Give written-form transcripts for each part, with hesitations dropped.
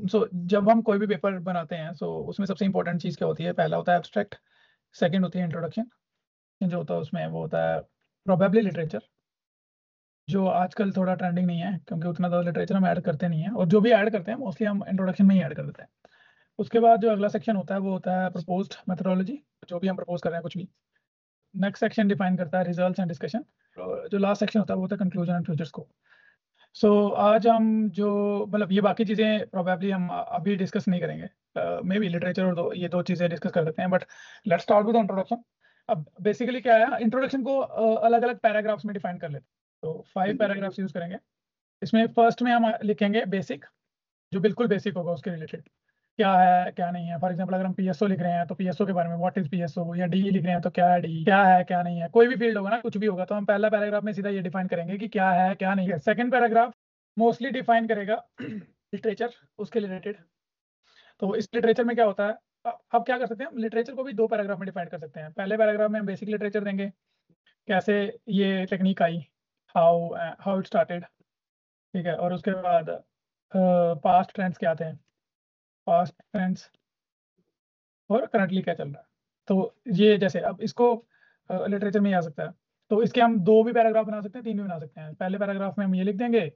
सो जब हम कोई भी पेपर बनाते हैं, सो उसमें सबसे इंपॉर्टेंट चीज़ क्या होती है? पहला होता है एब्स्ट्रैक्ट, सेकंड होती है इंट्रोडक्शन, जो होता है उसमें वो होता है प्रोबेबली लिटरेचर, जो आजकल थोड़ा ट्रेंडिंग नहीं है क्योंकि उतना ज़्यादा लिटरेचर हम ऐड करते नहीं है, और जो भी ऐड करते हैं मोस्टली हम इंट्रोडक्शन में ही ऐड कर देते हैं। उसके बाद जो अगला सेक्शन होता है वो होता है प्रपोज्ड मेथोडोलॉजी, जो भी हम प्रपोज कर रहे हैं कुछ भी। नेक्स्ट सेक्शन डिफाइन करता है रिजल्ट्स एंड डिस्कशन। जो लास्ट सेक्शन होता है वो होता है कंक्लूजन एंड फ्यूचर स्कोप। सो आज हम जो मतलब ये बाकी चीज़ें प्रोबेबली हम अभी डिस्कस नहीं करेंगे, मे बी लिटरेचर और ये दो चीज़ें डिस्कस कर सकते हैं, but let's start with introduction. अब बेसिकली क्या है, इंट्रोडक्शन को अलग अलग पैराग्राफ्स में डिफाइन कर लेते हैं। तो 5 पैराग्राफ्स यूज करेंगे। इसमें फर्स्ट में हम लिखेंगे बेसिक, जो बिल्कुल बेसिक होगा उसके रिलेटेड, क्या है क्या नहीं है। फॉर एग्जांपल अगर हम पीएसओ लिख रहे हैं तो पीएसओ के बारे में, व्हाट इज पीएसओ, या डी लिख रहे हैं तो क्या है डी, क्या है क्या नहीं है। कोई भी फील्ड होगा ना, कुछ भी होगा, तो हम पहला पैराग्राफ में सीधा ये डिफाइन करेंगे कि क्या है क्या नहीं है। सेकंड पैराग्राफ मोस्टली डिफाइन करेगा लिटरेचर, उसके रिलेटेड। तो इस लिटरेचर में क्या होता है, अब क्या कर सकते हैं हम, लिटरेचर को भी 2 पैराग्राफ में डिफाइन कर सकते हैं। पहले पैराग्राफ में हम बेसिक लिटरेचर देंगे, कैसे ये technique I, how how it started, ठीक है। और उसके बाद पास्ट ट्रेंड्स क्या थे, पास्ट ट्रेंड्स, और करंटली क्या चल रहा है। तो ये जैसे अब इसको लिटरेचर में ही आ सकता है। तो इसके हम 2 भी पैराग्राफ बना सकते हैं, 3 भी बना सकते हैं। पहले पैराग्राफ में हम ये लिख देंगे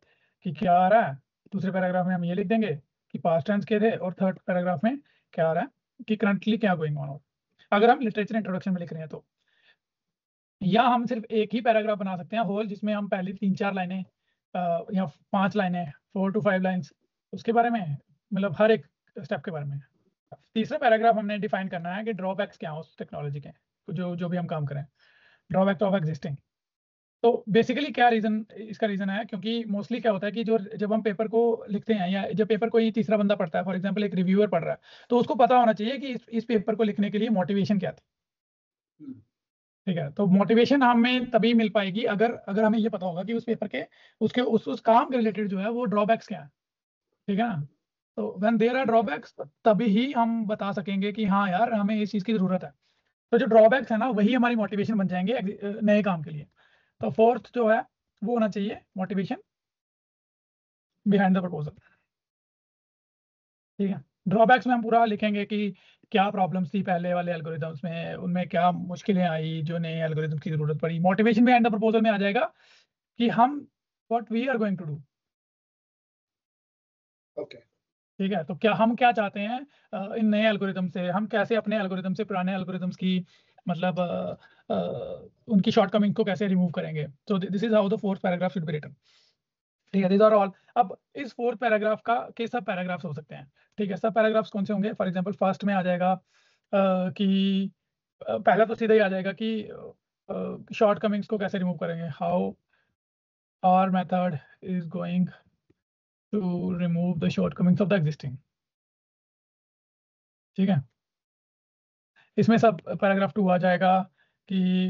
कि क्या आ रहा है, दूसरे पैराग्राफ में हम ये लिख देंगे कि पास्ट टेंस के थे, और थर्ड पैराग्राफ में क्या आ रहा है कि करंटली क्या गोइंग ऑन, अगर हम लिटरेचर इंट्रोडक्शन में लिख रहे हैं तो। या हम सिर्फ एक ही पैराग्राफ बना सकते हैं होल, जिसमें हम पहली 3-4 लाइनें या 5 लाइनें, 4 to 5 लाइन्स उसके बारे में, मतलब हर एक स्टेप के बारे में। तीसरा पैराग्राफ हमने डिफाइन करना है कि ड्रॉबैक्स क्या हो उस टेक्नोलॉजी के, जो जो भी हम काम करें, ड्रॉबैक्स ऑफ एग्जिस्टिंग। तो बेसिकली क्या रीजन, इसका रीजन है क्योंकि मोस्टली क्या होता है कि जो जब हम पेपर को लिखते हैं, या जब पेपर कोई तीसरा बंदा पढ़ता है, फॉर एग्जांपल एक रिव्यूअर पढ़ रहा है, तो उसको पता होना चाहिए कि इस पेपर को लिखने के लिए मोटिवेशन क्या थी, ठीक है। तो मोटिवेशन हमें तभी मिल पाएगी अगर अगर हमें ये पता होगा कि उस पेपर के उसके उस काम के रिलेटेड जो है वो ड्रॉबैक्स क्या है, ठीक है ना। तो व्हेन देयर आर ड्रॉबैक्स, तभी ही हम बता सकेंगे कि हाँ यार हमें इस चीज़ की ज़रूरत है। तो जो ड्रॉबैक्स है ना, वही हमारी मोटिवेशन बन जाएंगे नए काम के लिए। तो फोर्थ जो है वो होना चाहिए मोटिवेशन बिहाइंड द प्रपोजल, ठीक है। ड्रॉबैक्स में हम पूरा लिखेंगे कि क्या प्रॉब्लम्स थी पहले वाले एल्गोरिदम्स में, उनमें क्या मुश्किलें आई जो नए एल्गोरिदम की जरूरत पड़ी। मोटिवेशन बिहाइंड द प्रपोजल में आ जाएगा कि हम what we are going to do, okay, ठीक है। तो क्या हम क्या चाहते हैं इन नए एल्गोरिदम से, हम कैसे अपने एल्गोरिदम से पुराने एल्गोरिदम्स की मतलब उनकी शॉर्टकमिंग को कैसे रिमूव करेंगे। तो this is how the fourth paragraph should be written, ठीक है। This are all. अब इस फोर्थ पैराग्राफ का के सब पैराग्राफ्स हो सकते हैं, ठीक है। सब पैराग्राफ्स कौन से होंगे? फॉर एग्जांपल फर्स्ट में आ जाएगा कि पहला तो सीधा ही आ जाएगा कि शॉर्टकमिंग्स को कैसे रिमूव करेंगे, how our method is going to remove the shortcomings of the existing, ठीक है। इसमें सब पैराग्राफ 2 आ जाएगा कि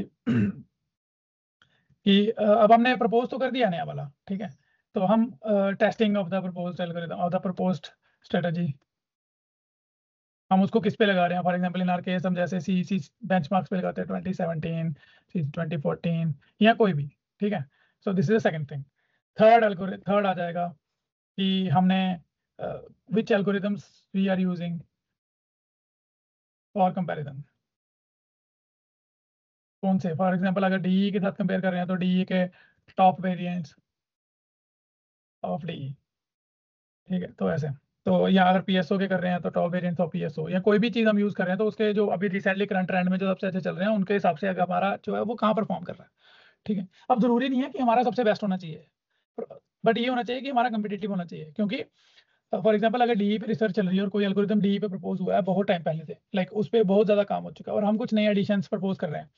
अब हमने प्रपोज तो कर दिया नया वाला, ठीक है। तो हम testing of the proposed algorithm of the proposed strategy, हम उसको किस पे लगा रहे हैं। For example in are case हम जैसे सी बेंचमार्क्स पे लगाते हैं 2017, सी 2014, या कोई भी, ठीक है। So this is the second thing. Third आ जाएगा कि हमने which algorithms we are using for comparison, कौन से। फॉर एग्जांपल अगर डीई के साथ कंपेयर कर रहे हैं तो डीई के टॉप वेरिएंट्स ऑफ डीई, ठीक है। तो ऐसे, तो या अगर पीएसओ के कर रहे हैं तो टॉप वेरिएंट्स ऑफ पीएसओ, या कोई भी चीज़ हम यूज़ कर रहे हैं तो उसके जो अभी रिसेंटली करंट ट्रेंड में जो सबसे अच्छे चल रहे हैं उनके हिसाब से अगर हमारा जो है वो कहाँ परफॉर्म कर रहा है, ठीक है। अब जरूरी नहीं है कि हमारा सबसे बेस्ट होना चाहिए, बट ये होना चाहिए कि हमारा कंपिटेटिव होना चाहिए। क्योंकि फॉर एग्जांपल अगर डीई पे रिसर्च चल रही है और कोई एल्गोरिथम डीई पे प्रपोज हुआ है बहुत टाइम पहले से, लाइक उस पर बहुत ज़्यादा काम हो चुका है, और हम कुछ नए एडिशंस प्रपोज कर रहे हैं,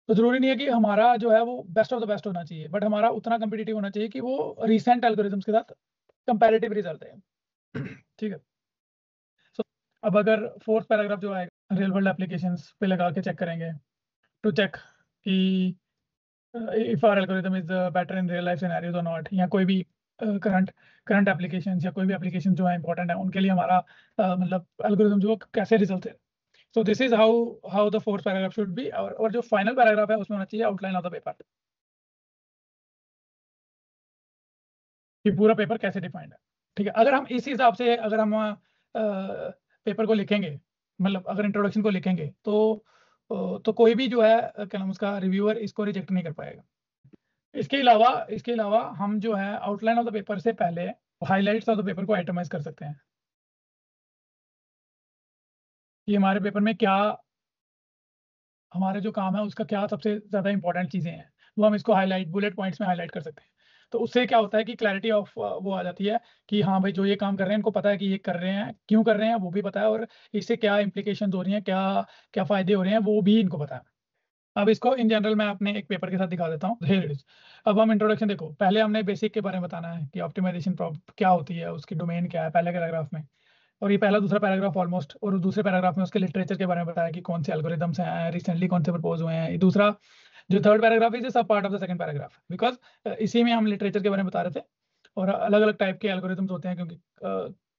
तो जरूरी नहीं है कि हमारा जो है वो बेस्ट ऑफ द बेस्ट होना चाहिए, बट हमारा उतना कंपिटेटिव होना चाहिए कि वो रिसेंट एल्गोरिथम्स के साथ कंपैरेटिव रिजल्ट है, ठीक है। सो अब अगर फोर्थ पैराग्राफ जो आएगा रियल वर्ल्ड एप्लीकेशंस पे लगा के चेक करेंगे, टू चेक कि if our algorithm is better in real life scenarios और नॉट, या कोई भी करंट करंट एप्लीकेशंस या कोई भी एप्लीकेशन जो है इंपॉर्टेंट है उनके लिए हमारा मतलब एल्गोरिथम जो कैसे रिजल्ट है। So this is how how the fourth paragraph should B, और जो फाइनल पैराग्राफ है उसमें होना चाहिए आउटलाइन ऑफ द पेपर, कि पूरा पेपर कैसे डिफाइंड है। ठीक है, अगर हम इस हिसाब से अगर हम पेपर को लिखेंगे, मतलब अगर इंट्रोडक्शन को लिखेंगे तो कोई भी जो है क्या नाम उसका रिव्यूअर इसको रिजेक्ट नहीं कर पाएगा। इसके अलावा हम जो है आउटलाइन ऑफ द पेपर से पहले हाइलाइट्स ऑफ द पेपर को आइटमाइज कर सकते हैं कि हमारे पेपर में क्या, हमारे जो काम है उसका क्या सबसे ज़्यादा इंपॉर्टेंट चीज़ें हैं, वो हम इसको हाईलाइट बुलेट पॉइंट्स में हाईलाइट कर सकते हैं। तो उससे क्या होता है कि क्लैरिटी ऑफ वो आ जाती है कि हाँ भाई जो ये काम कर रहे हैं इनको पता है कि ये कर रहे हैं, क्यों कर रहे हैं वो भी पता है, और इससे क्या इम्प्लीकेशन हो रही हैं, क्या क्या फ़ायदे हो रहे हैं वो भी इनको पता है। अब इसको इन जनरल मैं अपने एक पेपर के साथ दिखा देता हूँ। Here it is. अब हम इंट्रोडक्शन देखो, पहले हमने बेसिक के बारे में बताना है कि ऑप्टिमाइजेशन क्या होती है, उसकी डोमेन क्या है पहले पैराग्राफ में, और ये पहला दूसरा पैराग्राफ ऑलमोस्ट, और दूसरे पैराग्राफ में उसके लिटरेचर के बारे में बताया कि कौन से एल्गोरिदम्स हैं, रिसेंटली कौन से प्रपोज हुए हैं। ये दूसरा जो थर्ड पैराग्राफ इज सब part of the second paragraph, because इसी में हम लिटरेचर के बारे में बता रहे थे, और अलग अलग टाइप के एल्गोरिदम्स होते हैं, क्योंकि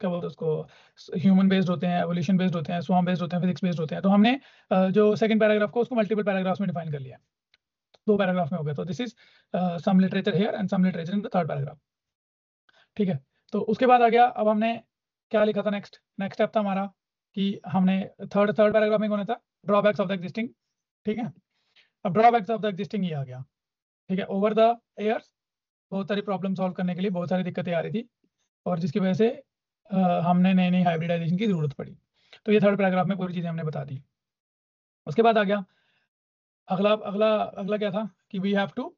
क्या बोलते हैं उसको, ह्यूमन बेस्ड होते हैं, एवोल्यूशन बेस्ड होते हैं, स्वार्म बेस्ड होते हैं, फिजिक्स बेस्ड होते हैं। तो हमने जो सेकंड पैराग्राफ को उसको मल्टीपल पैराग्राफ्स में डिफाइन कर लिया, दो पैराग्राफ में हो गया। तो this is some literature here and some literature in the third paragraph. ठीक है, तो उसके बाद आ गया, अब हमने क्या लिखा था, नेक्स्ट नेक्स्ट स्टेप था हमारा कि हमने थर्ड थर्ड पैराग्राफ में कौन था, ड्रॉबैक्स ऑफ द एग्जिस्टिंग। ठीक है, अब ड्रॉबैक्स ऑफ द एग्जिस्टिंग ये आ गया। ठीक है, ओवर द ईयर्स बहुत सारी प्रॉब्लम सॉल्व करने के लिए बहुत सारी दिक्कतें आ रही थी, और जिसकी वजह से हमने नई नई हाइब्रिडाइजेशन की जरूरत पड़ी। तो ये थर्ड पैराग्राफ में पूरी चीज़ें हमने बता दी। उसके बाद आ गया अगला अगला अगला क्या था कि we have to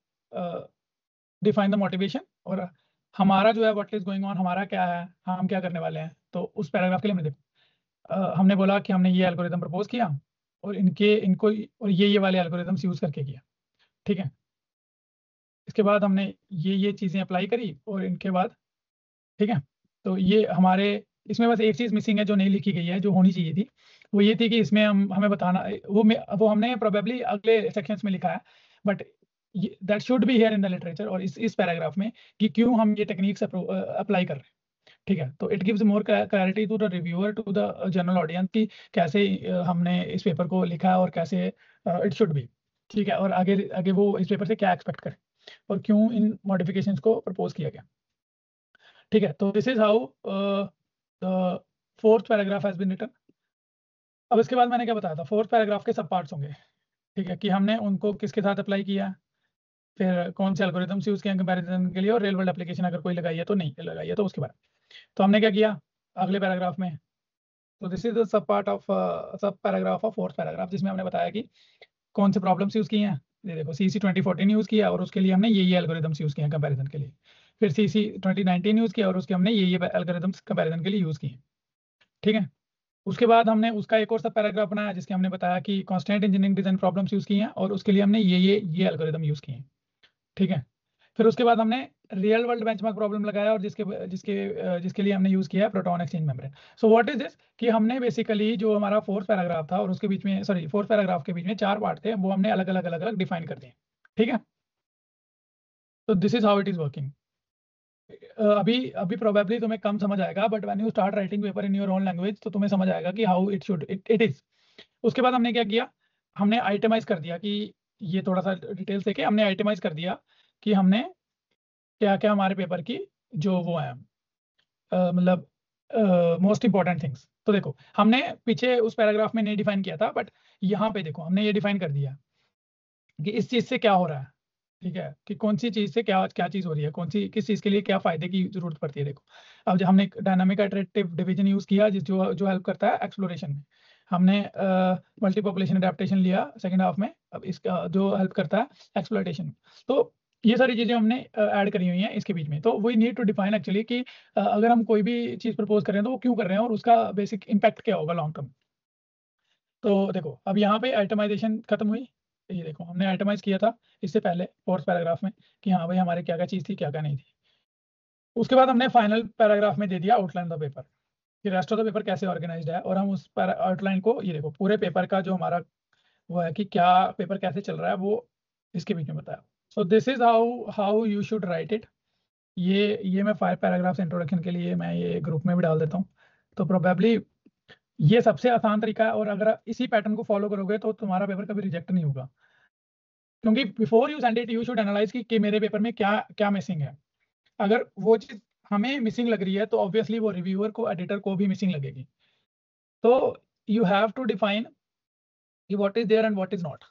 define the motivation, और हमारा जो है व्हाट इज गोइंग ऑन, हमारा क्या है, हम क्या करने वाले हैं। तो उस पैराग्राफ के लिए हमने देखो हमने बोला कि हमने ये एल्गोरिदम प्रपोज किया, और इनको और ये वाले एल्गोरिदम्स यूज करके किया। ठीक है, इसके बाद हमने ये चीज़ें अप्लाई करी, और इनके बाद ठीक है, तो ये हमारे इसमें बस एक चीज़ मिसिंग है जो नहीं लिखी गई है, जो होनी चाहिए थी, वो ये थी कि इसमें हमें बताना, वो हमने प्रोबेबली अगले सेक्शंस में लिखा है, but that should be here in the literature, और इस पैराग्राफ में कि क्यों हम ये टेक्निक्स अप्लाई कर रहे हैं। ठीक है, तो it gives more clarity to the reviewer, to the general audience कि कैसे हमने इस पेपर को लिखा है और कैसे इट शुड बी। ठीक है, और आगे आगे वो इस पेपर से क्या एक्सपेक्ट करें और क्यों इन मॉडिफिकेशंस को प्रपोज किया गया। ठीक है, तो this is how the fourth paragraph has been written. अब इसके बाद मैंने क्या बताया था, फोर्थ पैराग्राफ के सब पार्ट्स होंगे। ठीक है, कि हमने उनको किसके साथ अप्लाई किया है, फिर कौन से एल्गोरिदम्स यूज किए कंपैरिजन के लिए, और रियल वर्ल्ड एप्लीकेशन अगर कोई लगाई है तो नहीं लगाई है तो उसके बारे में। तो हमने क्या किया अगले पैराग्राफ में, तो this is the sub part of सब पैराग्राफ ऑफ फोर्थ पैराग्राफ, जिसमें हमने बताया कि कौन से प्रॉब्लम्स यूज किए हैं। ये देखो CC 2014 यूज किया, और उसके लिए हमने ये एल्गोरिदम्स यूज किए हैं कंपैरिजन के लिए। फिर CC 2019 यूज किया, और उसके हमने ये एल्गोरिदम्स कंपैरिजन के लिए यूज किए। ठीक है, उसके बाद हमने उसका एक और सब पैराग्राफ बनाया, जिसके हमने बताया कि constant engineering design problems use किए हैं, और उसके लिए हमने ये एल्गोरिदम यूज किए हैं। ठीक है, फिर उसके बाद हमने रियल वर्ल्ड बेंचमार्क प्रॉब्लम लगाया, और जिसके लिए हमने यूज किया है proton exchange membrane. So what is this कि हमने बेसिकली जो हमारा फोर्थ पैराग्राफ था और उसके बीच में, सॉरी, फोर्थ पैराग्राफ के बीच में चार पार्ट थे, वो हमने अलग अलग अलग अलग डिफाइन कर दिए। ठीक है, तो this is how it is working. अभी अभी प्रोबेबली तुम्हें कम समझ आएगा, but when you start writing paper in your own language तो तुम्हें समझ आएगा कि how it should it is. उसके बाद हमने क्या किया, हमने आइटमाइज कर दिया कि ये थोड़ा सा डिटेल से कि हमने आइटमाइज कर दिया कि हमने क्या क्या हमारे पेपर की जो वो है, मतलब मोस्ट इंपॉर्टेंट थिंग्स। तो देखो हमने पीछे उस पैराग्राफ में नहीं डिफाइन किया था, बट यहाँ पे देखो हमने ये डिफाइन कर दिया कि इस चीज़ से क्या हो रहा है। ठीक है, कि कौन सी चीज़ से क्या क्या चीज़ हो रही है, कौन सी किस चीज़ के लिए क्या फायदे की जरूरत पड़ती है। देखो अब जब हमने डायनामिक इटरेटिव डिवीजन यूज़ किया, जो हेल्प करता है एक्सप्लोरेशन में, हमने मल्टी पॉपुलेशन अडेप्टेशन लिया सेकेंड हाफ में, अब इसका जो हेल्प करता है एक्सप्लोरेशन में। तो ये सारी चीज़ें हमने ऐड करी हुई हैं इसके बीच में। तो we need to define actually कि अगर हम कोई भी चीज़ प्रपोज कर रहे हैं तो वो क्यों कर रहे हैं, और उसका बेसिक इम्पैक्ट क्या होगा लॉन्ग टर्म। तो देखो अब यहाँ पे आइटमाइजेशन खत्म हुई। ये देखो हमने आइटमाइज किया था इससे पहले फोर्थ पैराग्राफ में कि हाँ भाई हमारे क्या क्या चीज़ थी क्या क्या नहीं थी। उसके बाद हमने फाइनल पैराग्राफ में दे दिया आउटलाइन ऑफ द पेपर कि रेस्ट ऑफ द पेपर कैसे ऑर्गेनाइज्ड है, और हम उस आउटलाइन को, ये देखो पूरे पेपर का जो हमारा वो है कि क्या पेपर कैसे चल रहा है, वो इसके बीच में बताया। सो this is how how you should write it. ये मैं 5 पैराग्राफ्स इंट्रोडक्शन के लिए मैं ये ग्रुप में भी डाल देता हूँ। तो प्रोबेबली ये सबसे आसान तरीका है, और अगर इसी पैटर्न को फॉलो करोगे तो तुम्हारा पेपर कभी रिजेक्ट नहीं होगा, क्योंकि before you send it you should analyse कि मेरे पेपर में क्या क्या मिसिंग है। अगर वो चीज़ हमें मिसिंग लग रही है तो ऑब्वियसली वो रिव्यूअर को, एडिटर को भी मिसिंग लगेगी। तो यू हैव टू डिफाइन कि what is there and what is not.